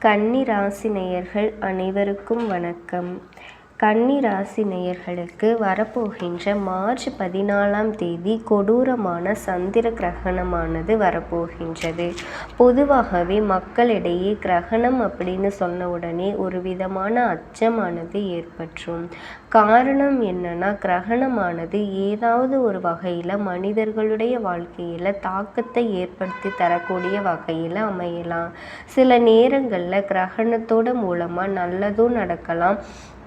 கன்னி ராசி நேயர்கள் அனைவருக்கும் வணக்கம். கன்னி ராசி நேயர்களுக்கு வரப்போகின்ற மார்ச் 14ஆம் தேதி கொடூரமான சந்திர கிரகணமானது வரப்போகின்றது. பொதுவாகவே மக்களிடையே கிரகணம் அப்படின்னு சொன்ன உடனே ஒரு விதமான அச்சமானது ஏற்பற்றும். காரணம் என்னன்னா, கிரகணமானது ஏதாவது ஒரு வகையில் மனிதர்களுடைய வாழ்க்கையில் தாக்கத்தை ஏற்படுத்தி தரக்கூடிய வகையில் அமையலாம். சில நேரங்களில் கிரகணத்தோட மூலமாக நல்லதும் நடக்கலாம்.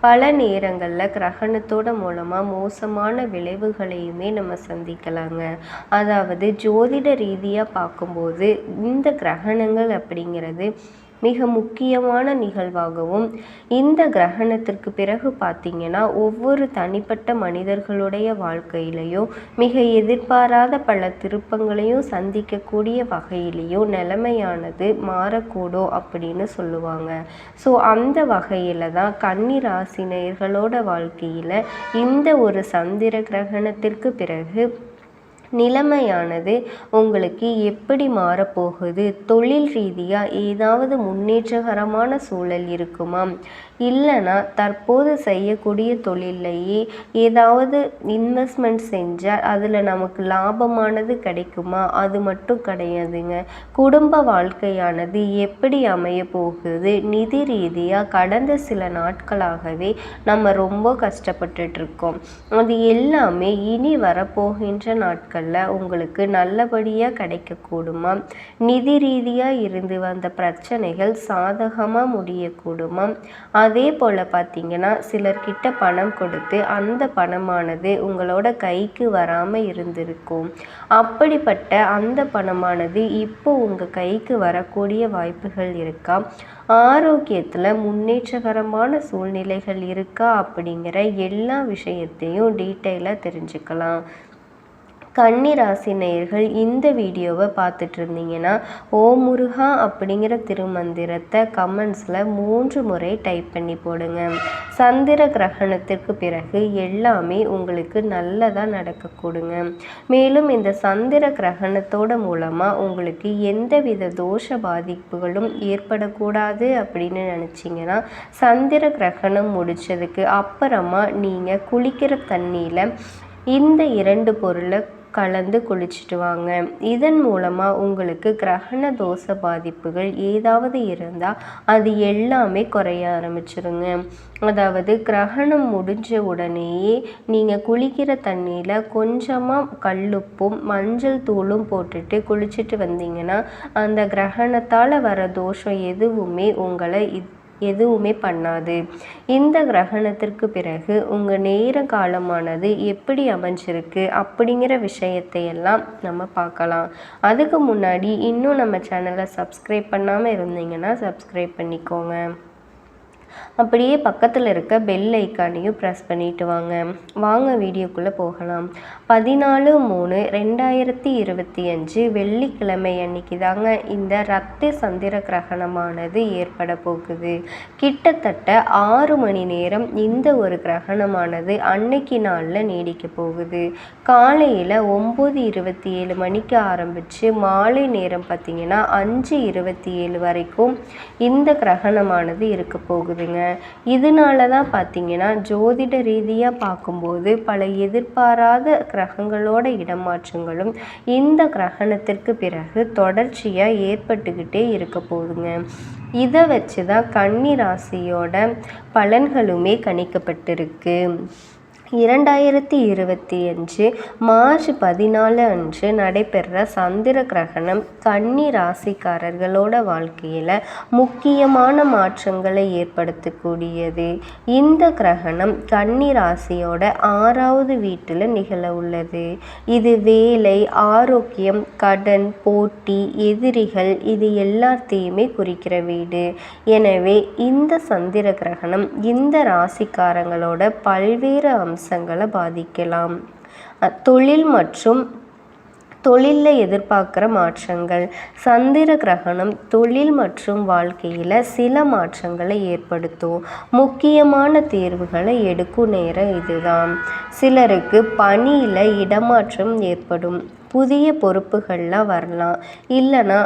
பல நேரங்களில் கிரகணத்தோட மூலமாக மோசமான விளைவுகளையுமே நம்ம சந்திக்கலாங்க. அதாவது ஜோதிட ரீதியாக பார்க்கும்போது இந்த கிரகணங்கள் அப்படிங்கிறது மிக முக்கியமான நிகழ்வாகவும், இந்த கிரகணத்திற்கு பிறகு பார்த்திங்கன்னா ஒவ்வொரு தனிப்பட்ட மனிதர்களுடைய வாழ்க்கையிலையும் மிக எதிர்பாராத பல திருப்பங்களையும் சந்திக்கக்கூடிய வகையிலையும் நிலைமையானது மாறக்கூடும் அப்படின்னு சொல்லுவாங்க. ஸோ அந்த வகையில் தான் கன்னி ராசினியர்களோட வாழ்க்கையில் இந்த ஒரு சந்திர கிரகணத்திற்கு பிறகு நிலைமையானது உங்களுக்கு எப்படி மாறப்போகுது, தொழில் ரீதியாக ஏதாவது முன்னேற்றகரமான சூழல் இருக்குமா, இல்லைனா தற்போது செய்யக்கூடிய தொழிலையே ஏதாவது இன்வெஸ்ட்மெண்ட் செஞ்சால் அதில் நமக்கு லாபமானது கிடைக்குமா, அது மட்டும் கிடையாதுங்க. குடும்ப வாழ்க்கையானது எப்படி அமைய போகுது, நிதி ரீதியாக கடந்த சில நாட்களாகவே நம்ம ரொம்ப கஷ்டப்பட்டுட்ருக்கோம். அது எல்லாமே இனி வரப்போகின்ற நாட்கள் உங்களுக்கு நல்லபடியாக கிடைக்கக்கூடுமா, நிதி ரீதியாக இருந்து வந்த பிரச்சனைகள் சாதகமாக முடியக்கூடுமா, அதே போல் பார்த்திங்கன்னா சிலர்கிட்ட பணம் கொடுத்து அந்த பணமானது உங்களோட கைக்கு வராமல் இருந்திருக்கும். அப்படிப்பட்ட அந்த பணமானது இப்போ உங்கள் கைக்கு வரக்கூடிய வாய்ப்புகள் இருக்கா, ஆரோக்கியத்தில் முன்னேற்றகரமான சூழ்நிலைகள் இருக்கா அப்படிங்கிற எல்லா விஷயத்தையும் டீட்டெயிலாக தெரிஞ்சுக்கலாம். கன்னி ராசி நேயர்கள் இந்த வீடியோவை பார்த்துட்டு இருந்தீங்கன்னா ஓம் முருகா அப்படிங்கிற திருமந்திரத்தை கமெண்ட்ஸில் 3 முறை டைப் பண்ணி போடுங்க. சந்திர கிரகணத்திற்கு பிறகு எல்லாமே உங்களுக்கு நல்லதாக நடக்கக்கூடுங்க. மேலும் இந்த சந்திர கிரகணத்தோட மூலமாக உங்களுக்கு எந்தவித தோஷ பாதிப்புகளும் ஏற்படக்கூடாது அப்படின்னு நினச்சிங்கன்னா, சந்திர கிரகணம் முடித்ததுக்கு அப்புறமா நீங்கள் குளிக்கிற தண்ணியில் இந்த 2 பொருளை கலந்து குளிச்சுட்டு வாங்க. இதன் மூலமாக உங்களுக்கு கிரகண தோஷ பாதிப்புகள் ஏதாவது இருந்தால் அது எல்லாமே குறைய ஆரம்பிச்சிருங்க. அதாவது கிரகணம் முடிஞ்ச உடனேயே நீங்கள் குளிக்கிற தண்ணியில் கொஞ்சமாக கல்லுப்பும் மஞ்சள் தூளும் போட்டுட்டு குளிச்சுட்டு வந்தீங்கன்னா அந்த கிரகணத்தால் வர தோஷம் எதுவுமே பண்ணாது. இந்த கிரகணத்திற்கு பிறகு உங்கள் நேர காலமானது எப்படி அமைஞ்சிருக்கு அப்படிங்கிற விஷயத்தையெல்லாம் நம்ம பார்க்கலாம். அதுக்கு முன்னாடி இன்னும் நம்ம சேனலை சப்ஸ்கிரைப் பண்ணாமல் இருந்தீங்கன்னா சப்ஸ்கிரைப் பண்ணிக்கோங்க. அப்படியே பக்கத்தில் இருக்க பெல் ஐக்கானையும் ப்ரெஸ் பண்ணிட்டு வாங்க வீடியோக்குள்ளே போகலாம். 14/3/2025 வெள்ளிக்கிழமை அன்னைக்கு தாங்க இந்த ரத்த சந்திர கிரகணமானது ஏற்பட போகுது. கிட்டத்தட்ட 6 மணி நேரம் இந்த ஒரு கிரகணமானது அன்னைக்கு நாளில் நீடிக்க போகுது. காலையில் 9:27 மணிக்கு ஆரம்பித்து மாலை நேரம் பார்த்திங்கன்னா 5:27 வரைக்கும் இந்த கிரகணமானது இருக்க போகுதுங்க. இதனால தான் பார்த்திங்கன்னா ஜோதிட ரீதியாக பார்க்கும்போது பல எதிர்பாராத கிரகங்களோட இடமாற்றங்களும் இந்த கிரகணத்திற்கு பிறகு தொடர்ச்சியாக ஏற்பட்டுக்கிட்டே இருக்க போகுதுங்க. இதை வச்சு தான் கன்னி ராசியோட பலன்களுமே கணிக்கப்பட்டிருக்கு. 2025 மார்ச் 14 அன்று நடைபெற சந்திர கிரகணம் கன்னி ராசிக்காரர்களோட வாழ்க்கையில் முக்கியமான மாற்றங்களை ஏற்படுத்தக்கூடியது. இந்த கிரகணம் கன்னி ராசியோட 6வது வீட்டில் நிகழ உள்ளது. இது வேலை, ஆரோக்கியம், கடன், போட்டி, எதிரிகள் இது எல்லாத்தையுமே குறிக்கிற வீடு. எனவே இந்த சந்திர கிரகணம் இந்த ராசிக்காரங்களோட பல்வேறு அம்சங்களை பாதிக்கலாம். தொழில் மற்றும் தொழிலில் எதிர்பார்க்குற மாற்றங்கள். சந்திர கிரகணம் தொழில் மற்றும் வாழ்க்கையில் சில மாற்றங்களை ஏற்படுத்தும். முக்கியமான தேர்வுகளை எடுக்கும் நேரம் இதுதான். சிலருக்கு பணியில் இடமாற்றம் ஏற்படும். புதிய பொறுப்புகள்லாம் வரலாம். இல்லைன்னா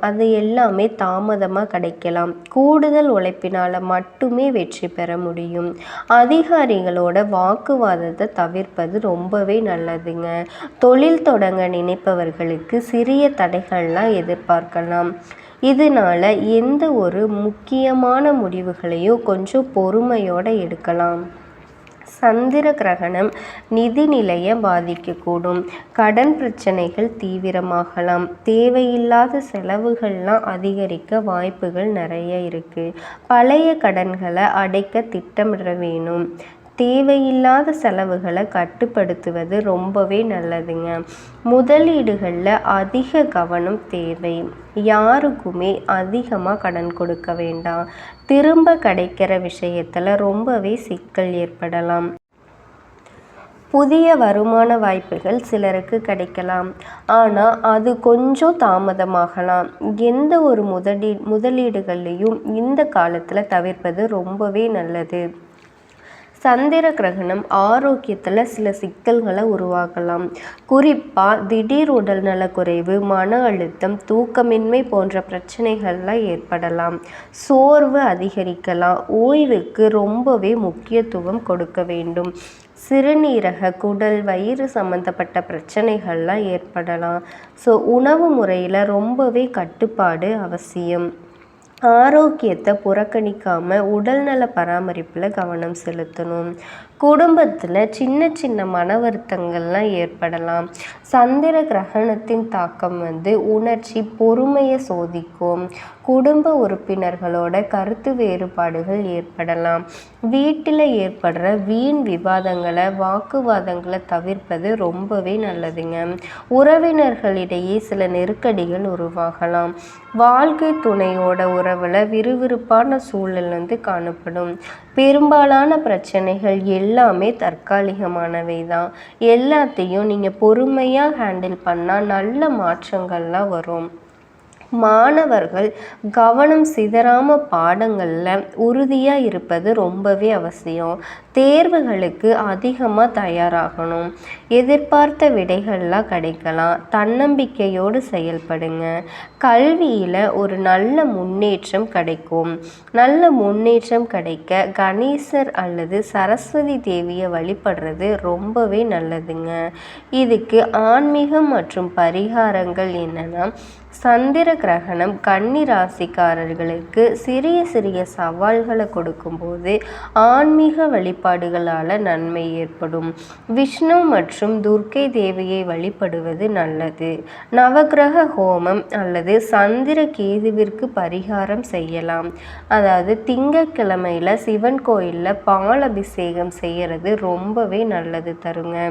அது எல்லாமே தாமதமாக கிடைக்கலாம். கூடுதல் உழைப்பினால் மட்டுமே வெற்றி பெற முடியும். அதிகாரிகளோட வாக்குவாதத்தை தவிர்ப்பது ரொம்பவே நல்லதுங்க. தொழில் தொடங்க நினைப்பவர்களுக்கு சிறிய தடைகள்லாம் எதிர்பார்க்கலாம். இதனால எந்த ஒரு முக்கியமான முடிவுகளையும் கொஞ்சம் பொறுமையோடு எடுக்கலாம். சந்திர கிரகணம் நிதி நிலையை பாதிக்கக்கூடும். கடன் பிரச்சனைகள் தீவிரமாகலாம். தேவையில்லாத செலவுகள்லாம் அதிகரிக்க வாய்ப்புகள் நிறைய இருக்குது. பழைய கடன்களை அடைக்க திட்டமிட வேணும். தேவையில்லாத செலவுகளை கட்டுப்படுத்துவது ரொம்பவே நல்லதுங்க. முதலீடுகளில் அதிக கவனம் தேவை. யாருக்குமே அதிகமாக கடன் கொடுக்க வேண்டாம். திரும்ப கிடைக்கிற விஷயத்தில் ரொம்பவே சிக்கல் ஏற்படலாம். புதிய வருமான வாய்ப்புகள் சிலருக்கு கிடைக்கலாம். ஆனால் அது கொஞ்சம் தாமதமாகலாம். எந்த ஒரு முதலீடுகளையும் இந்த காலத்தில் தவிர்ப்பது ரொம்பவே நல்லது. சந்திர கிரகணம் ஆரோக்கியத்தில் சில சிக்கல்களை உருவாக்கலாம். குறிப்பாக திடீர் உடல் நலக்குறைவு, மன அழுத்தம், தூக்கமின்மை போன்ற பிரச்சனைகள்லாம் ஏற்படலாம். சோர்வு அதிகரிக்கலாம். ஓய்வுக்கு ரொம்பவே முக்கியத்துவம் கொடுக்க வேண்டும். சிறுநீரக, குடல், வயிறு சம்மந்தப்பட்ட பிரச்சனைகள்லாம் ஏற்படலாம். உணவு முறையில் ரொம்பவே கட்டுப்பாடு அவசியம். ஆரோக்கியத்தை புறக்கணிக்காமல் உடல்நல பராமரிப்பில் கவனம் செலுத்தணும். குடும்பத்தில் சின்ன சின்ன மன வருத்தங்கள்லாம் ஏற்படலாம். சந்திர கிரகணத்தின் தாக்கம் உணர்ச்சி பொறுமையை சோதிக்கும். குடும்ப உறுப்பினர்களோட கருத்து வேறுபாடுகள் ஏற்படலாம். வீட்டில் ஏற்படுற வீண் விவாதங்களை, வாக்குவாதங்களை தவிர்ப்பது ரொம்பவே நல்லதுங்க. உறவினர்களிடையே சில நெருக்கடிகள் உருவாகலாம். வாழ்க்கை துணையோட உறவில் விறுவிறுப்பான சூழல் காணப்படும். பெரும்பாலான பிரச்சனைகள் எல்லாமே தற்காலிகமானவை தான். எல்லாத்தையும் நீங்கள் பொறுமையாக ஹேண்டில் பண்ணால் நல்ல மாற்றங்கள்லாம் வரும். மாணவர்கள் கவனம் சிதறாமல் பாடங்களில் உறுதியாக இருப்பது ரொம்பவே அவசியம். தேர்வுகளுக்கு அதிகமாக தயாராகணும். எதிர்பார்த்த விடைகள்லாம் கிடைக்கலாம். தன்னம்பிக்கையோடு செயல்படுங்க. கல்வியில் ஒரு நல்ல முன்னேற்றம் கிடைக்கும். நல்ல முன்னேற்றம் கிடைக்க கணேசர் அல்லது சரஸ்வதி தேவியை வழிபடுறது ரொம்பவே நல்லதுங்க. இதுக்கு ஆன்மீகம் மற்றும் பரிகாரங்கள் என்னென்னா, சந்திர கிரகணம் கன்னி ராசிக்காரர்களுக்கு சிறிய சிறிய சவால்களை கொடுக்கும்போது ஆன்மீக வழிபாடுகளால் நன்மை ஏற்படும். விஷ்ணு மற்றும் துர்க்கை தேவியை வழிபடுவது நல்லது. நவகிரக ஹோமம் அல்லது சந்திர கேதுவிற்கு பரிகாரம் செய்யலாம். அதாவது திங்கட்கிழமையில் சிவன் கோயிலில் பால் அபிஷேகம் செய்கிறது ரொம்பவே நல்லது தருங்க.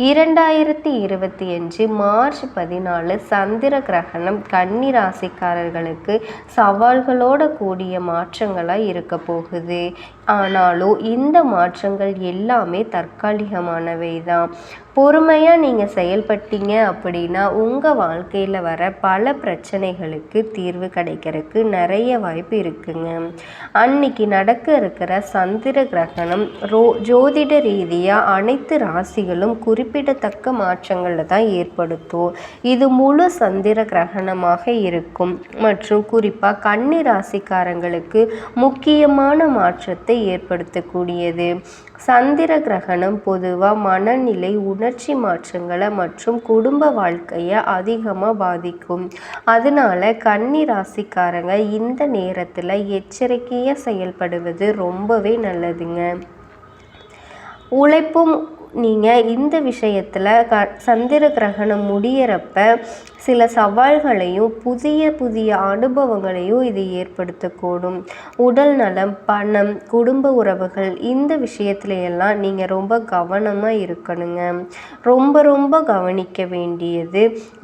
2025 மார்ச் 14 சந்திர கிரகணம் கன்னி ராசிக்காரர்களுக்கு சவால்களோட கூடிய மாற்றங்களாக இருக்க போகுது. ஆனாலும் இந்த மாற்றங்கள் எல்லாமே தற்காலிகமானவை தான். பொறுமையாக நீங்கள் செயல்பட்டீங்க அப்படின்னா உங்கள் வாழ்க்கையில் வர பல பிரச்சனைகளுக்கு தீர்வு கிடைக்கிறதுக்கு நிறைய வாய்ப்பு இருக்குங்க. அன்னைக்கு நடக்க இருக்கிற சந்திர கிரகணம் ஜோதிட ரீதியாக அனைத்து ராசிகளும் குறிப்பிடத்தக்க மாற்றங்களை தான் ஏற்படுத்தும். இது முழு சந்திர கிரகணமாக இருக்கும் மற்றும் குறிப்பாக கன்னி ராசிக்காரங்களுக்கு முக்கியமான மாற்றத்தை ஏற்படுத்தக்கூடியது. சந்திர கிரகணம் பொதுவாக மனநிலை, உணர்ச்சி மாற்றங்களை மற்றும் குடும்ப வாழ்க்கையை அதிகமாக பாதிக்கும். அதனால கன்னி ராசிக்காரங்க இந்த நேரத்தில் எச்சரிக்கையாக செயல்படுவது ரொம்பவே நல்லதுங்க. உழைப்பும் நீங்கள் இந்த விஷயத்தில் சந்திர கிரகணம் முடியிறப்ப சில சவால்களையும் புதிய புதிய அனுபவங்களையும் இது ஏற்படுத்தக்கூடும். உடல் நலம், பணம், குடும்ப உறவுகள் இந்த விஷயத்துலையெல்லாம் நீங்கள் ரொம்ப கவனமாக இருக்கணுங்க. ரொம்ப ரொம்ப கவனிக்க வேண்டியது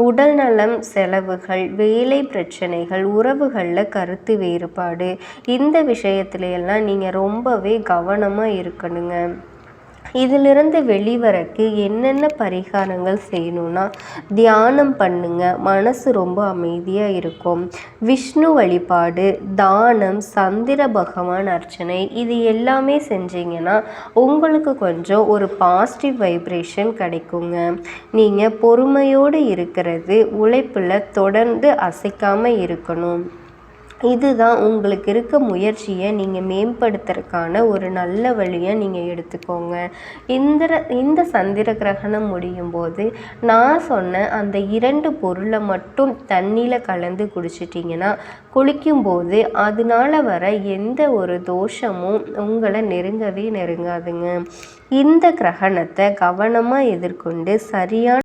உடல் நலம், செலவுகள், வேலை பிரச்சனைகள், உறவுகளில் கருத்து வேறுபாடு இந்த விஷயத்துலையெல்லாம் நீங்கள் ரொம்பவே கவனமாக இருக்கணுங்க. இதிலிருந்து வெளிவரக்கு என்னென்ன பரிகாரங்கள் செய்யணும்னா, தியானம் பண்ணுங்க, மனசு ரொம்ப அமைதியாக இருக்கும். விஷ்ணு வழிபாடு, தானம், சந்திர பகவான் அர்ச்சனை, இது எல்லாமே செஞ்சீங்கன்னா உங்களுக்கு கொஞ்சம் ஒரு பாசிட்டிவ் வைப்ரேஷன் கிடைக்குங்க. நீங்கள் பொறுமையோடு இருக்கிறது, உழைப்பில் தொடர்ந்து அசைக்காமல் இருக்கணும். இதுதான் உங்களுக்கு இருக்க முயற்சியை நீங்கள் மேம்படுத்துறதுக்கான ஒரு நல்ல வழியை நீங்கள் எடுத்துக்கோங்க. இந்த சந்திர கிரகணம் முடியும் போது நான் சொன்ன அந்த 2 பொருளை மட்டும் தண்ணியில் கலந்து குடிச்சிட்டிங்கன்னா, குளிக்கும்போது அதனால வர எந்த ஒரு தோஷமும் உங்களை நெருங்கவே நெருங்காதுங்க. இந்த கிரகணத்தை கவனமாக எதிர்கொண்டு சரியான